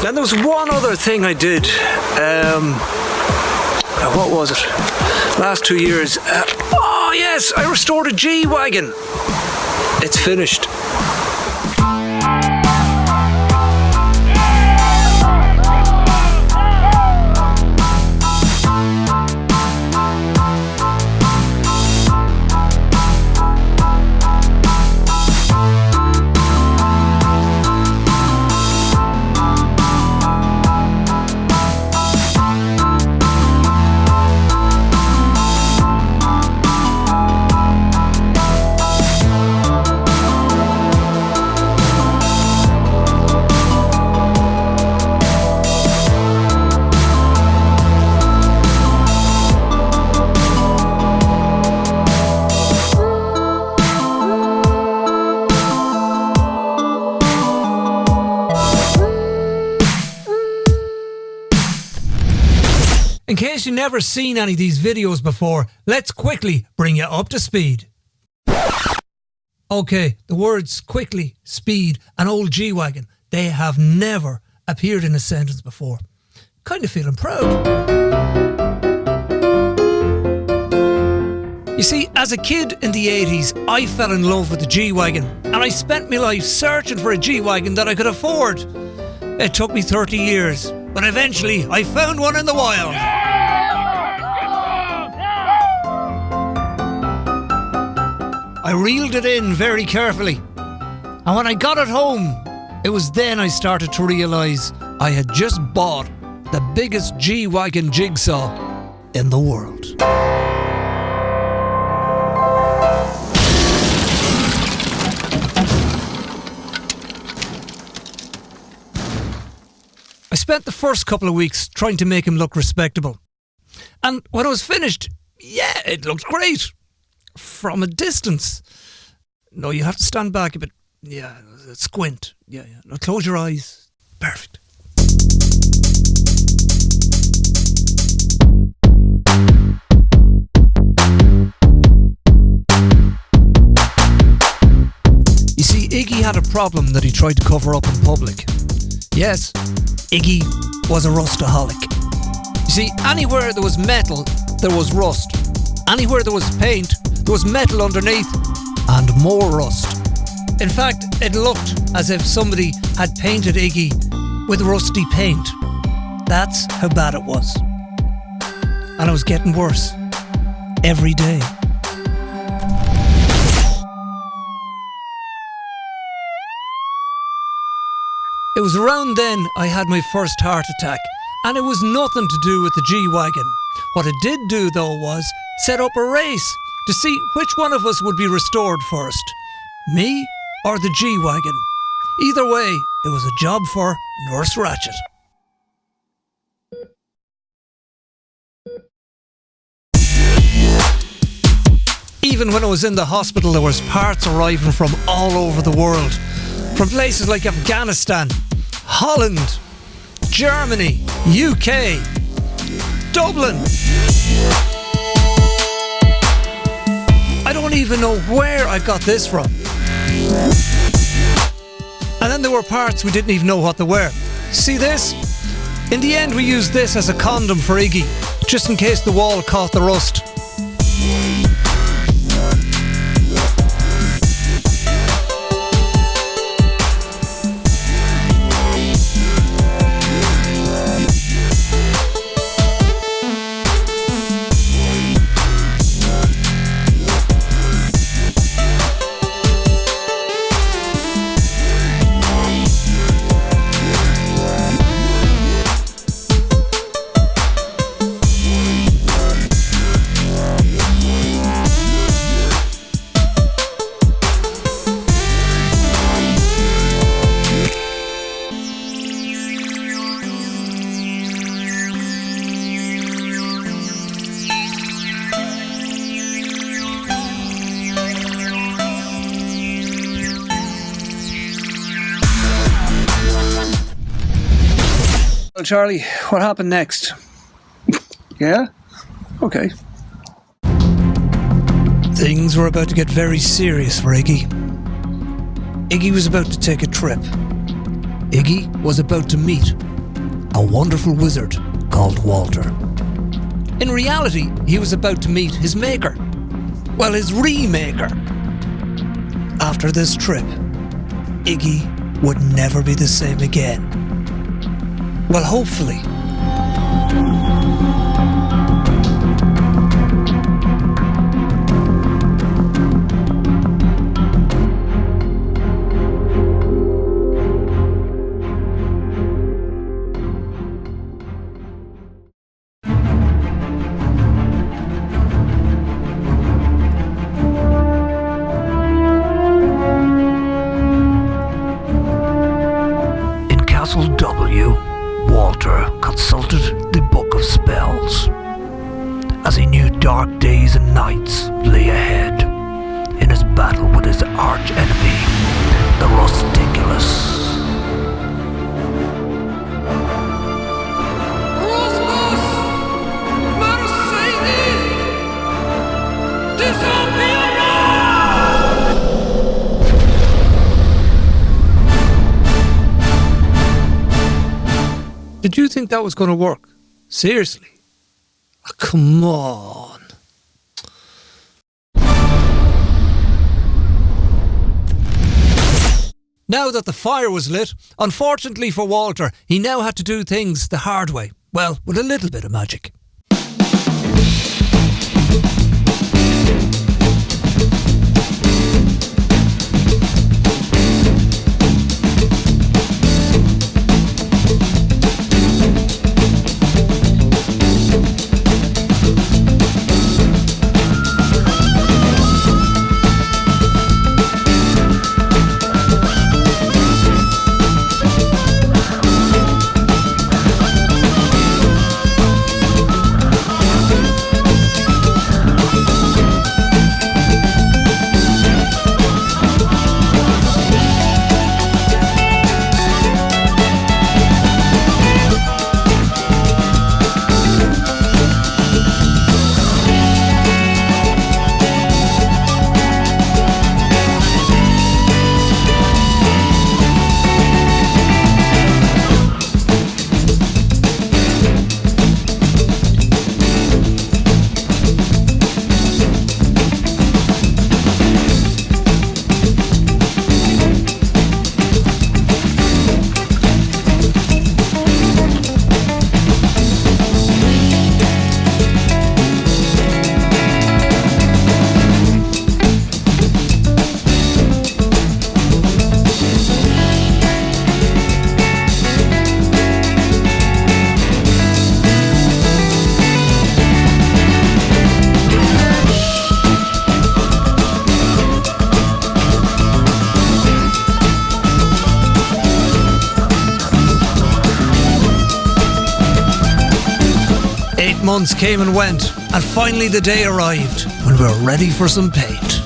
Then there was one other thing I did. What was it? Last 2 years. Oh yes, I restored a G-Wagon. It's finished. In case you've never seen any of these videos before, let's quickly bring you up to speed. Okay, the words quickly, speed and old G-Wagon, they have never appeared in a sentence before. Kind of feeling proud. You see, as a kid in the 80s, I fell in love with the G-Wagon and I spent my life searching for a G-Wagon that I could afford. It took me 30 years, but eventually I found one in the wild. I reeled it in very carefully, and when I got it home, it was then I started to realise I had just bought the biggest G-Wagon jigsaw in the world. I spent the first couple of weeks trying to make him look respectable. And when I was finished, yeah, it looked great. From a distance. No, you have to stand back a bit. Yeah, squint. Yeah. Now close your eyes. Perfect. You see, Iggy had a problem that he tried to cover up in public. Yes, Iggy was a rustaholic. You see, anywhere there was metal, there was rust. Anywhere there was paint, there was metal underneath and more rust. In fact, it looked as if somebody had painted Iggy with rusty paint. That's how bad it was. And it was getting worse every day. It was around then I had my first heart attack, and it was nothing to do with the G-Wagon. What it did do, though, was set up a race to see which one of us would be restored first, me or the G-Wagon. Either way, it was a job for Nurse Ratchet. Even when I was in the hospital, there was parts arriving from all over the world. From places like Afghanistan, Holland, Germany, UK, Dublin. I don't even know where I got this from. And then there were parts we didn't even know what they were. See this? In the end, we used this as a condom for Iggy, just in case the wall caught the rust. Well, Charlie, what happened next? Yeah? Okay. Things were about to get very serious for Iggy. Iggy was about to take a trip. Iggy was about to meet a wonderful wizard called Walter. In reality, he was about to meet his maker. Well, his remaker. After this trip, Iggy would never be the same again. Well, hopefully. Walter consulted the Book of Spells, as he knew dark days and nights lay ahead in his battle with his arch-enemy, the Rusticulus. Did you think that was going to work? Seriously? Oh, come on. Now that the fire was lit, unfortunately for Walter, he now had to do things the hard way. Well, with a little bit of magic. Months came and went, and finally the day arrived when we were ready for some paint.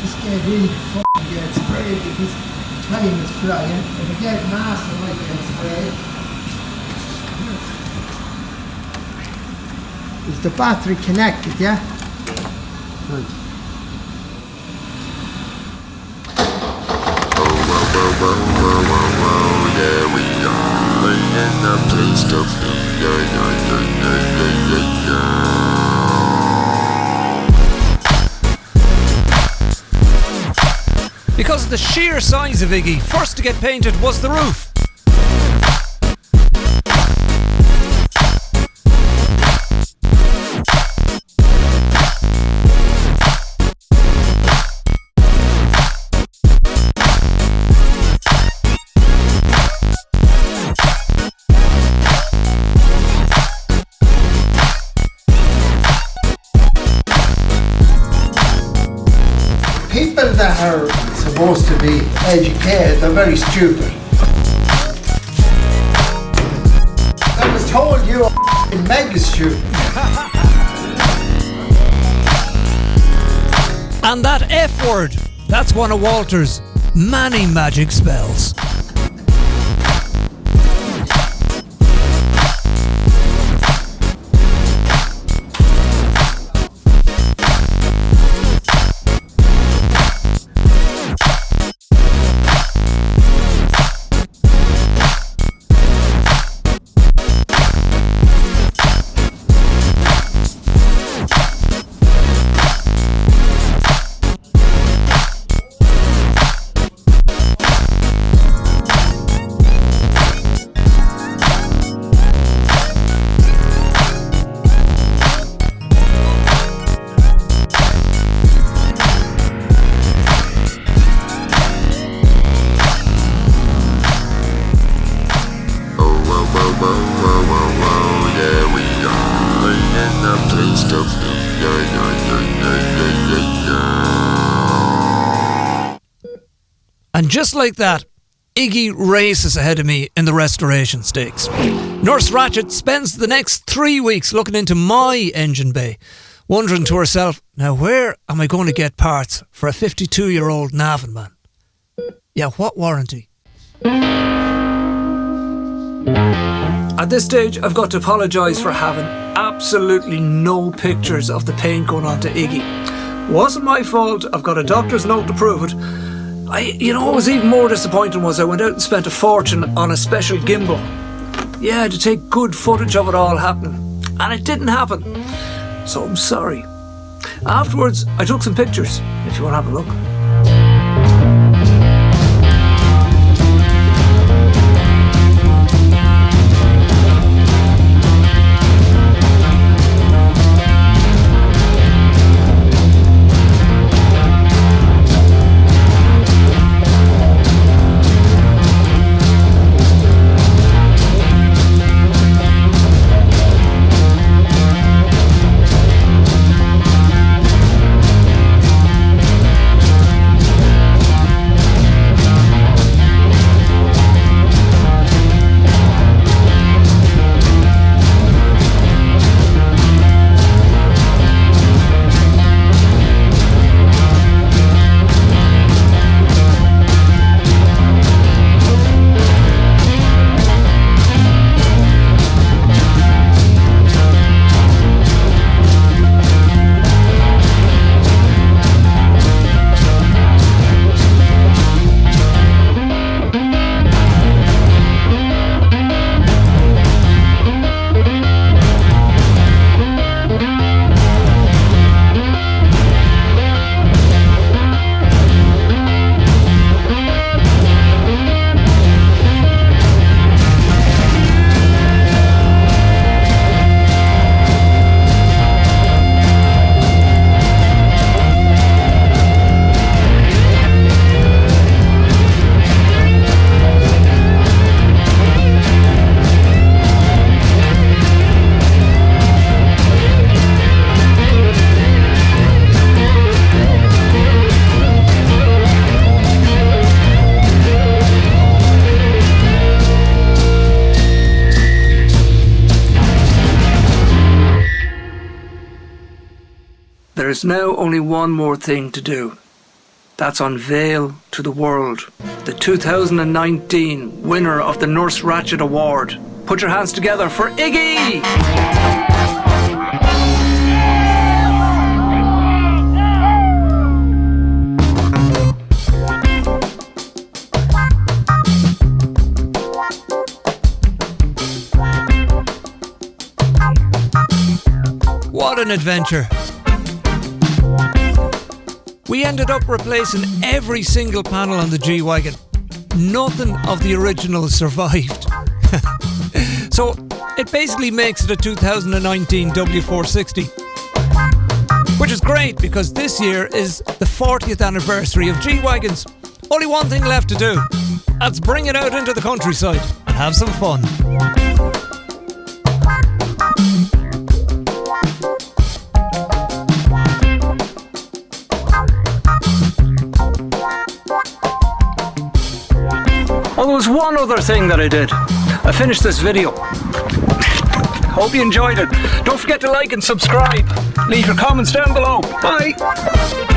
Just get really fucking get sprayed because time is flying. If I get master, I might get sprayed. Is the battery connected, yeah? Good. Yeah, we are in the place of Because of the sheer size of Iggy, first to get painted was the roof. People that are supposed to be educated, they're very stupid. I was told you are mega stupid. And that F word, that's one of Walter's many magic spells. stuff. And just like that, Iggy races ahead of me in the restoration stakes. Nurse Ratchet spends the next 3 weeks looking into my engine bay, wondering to herself, now where am I going to get parts for a 52-year-old Navan man? Yeah, what warranty? At this stage, I've got to apologise for having absolutely no pictures of the paint going on to Iggy. Wasn't my fault, I've got a doctor's note to prove it. What was even more disappointing was I went out and spent a fortune on a special gimbal. Yeah, to take good footage of it all happening. And it didn't happen. So I'm sorry. Afterwards, I took some pictures, if you want to have a look. There is now only one more thing to do. That's unveil to the world the 2019 winner of the Nurse Ratchet Award. Put your hands together for Iggy! What an adventure. We ended up replacing every single panel on the G-Wagon. Nothing of the original survived. So it basically makes it a 2019 W460. Which is great because this year is the 40th anniversary of G-Wagons. Only one thing left to do. That's bring it out into the countryside and have some fun. Oh, there was one other thing that I did. I finished this video. Hope you enjoyed it. Don't forget to like and subscribe. Leave your comments down below. Bye.